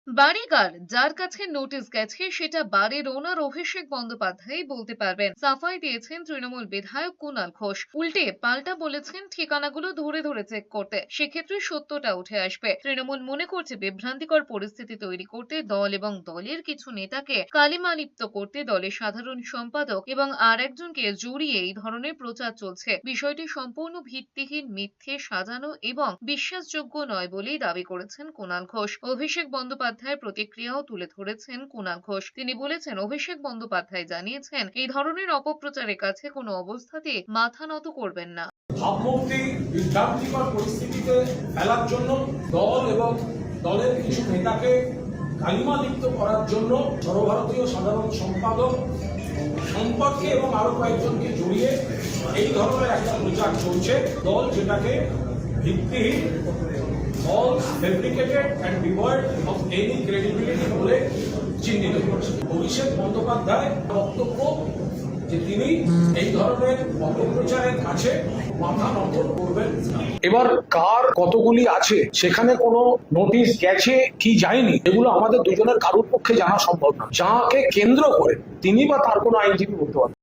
বাড়ি কার, যার কাছে নোটিশ গেছে সেটা বাড়ির ওনার অভিষেক বন্দ্যোপাধ্যায় বলতে পারবেন। সাফাই দিয়েছেন তৃণমূল বিধায়ক কুণাল ঘোষ। উল্টে পাল্টা বলেছেন ঠিকানাগুলো ধরে ধরে চেক করতে, সেক্ষেত্রে সত্যটা উঠে আসবে। তৃণমূল মনে করছে বিভ্রান্তিকর পরিস্থিতি তৈরি করতে দল এবং দলের কিছু নেতাকে কালিমালিপ্ত করতে দলের সাধারণ সম্পাদক এবং আর একজনকে জড়িয়ে এই ধরনের প্রচার চলছে। বিষয়টি সম্পূর্ণ ভিত্তিহীন, মিথ্যে, সাজানো এবং বিশ্বাসযোগ্য নয় বলেই দাবি করেছেন কুণাল ঘোষ। অভিষেক বন্দ্যোপাধ্যায়ের প্রতিক্রিয়াও তুলে ধরেছেন কুণাল ঘোষ। তিনি বলেছেন, অভিষেক বন্দ্যোপাধ্যায় জানিয়েছেন এই ধরনের অপপ্রচারের কাছে কোনো অবস্থাতে মাথা নত করবেন না। ভাবমূর্তি বিভ্রান্তিকর পরিস্থিতিতে ফেলার জন্য দল এবং দলের কিছু নেতাকে কালিমালিপ্ত করার জন্য সর্বভারতীয় সাধারণ সম্পাদক সম্পর্কে এবং আরো কয়েকজনকে জড়িয়ে এই ধরনের একটা প্রচার চলছে। দল যেটাকে ভিত্তিহীন, false, fabricated and devoid of any credibility বলে চিহ্নিত করছে। অভিষেক বন্দ্যোপাধ্যায় বক্তব্য যে তিনি এই ধরনের অপপ্রচারের কাছে মাথা নত করবেন না। এবার কার কতগুলি আছে সেখানে কোনো নোটিশ গেছে কি যায়নি এগুলো আমাদের দুজনের কারোর পক্ষে জানা সম্ভব না। যাকে কেন্দ্র করে তিনি বা তার কোনো আইনজীবী বলতে পারেন।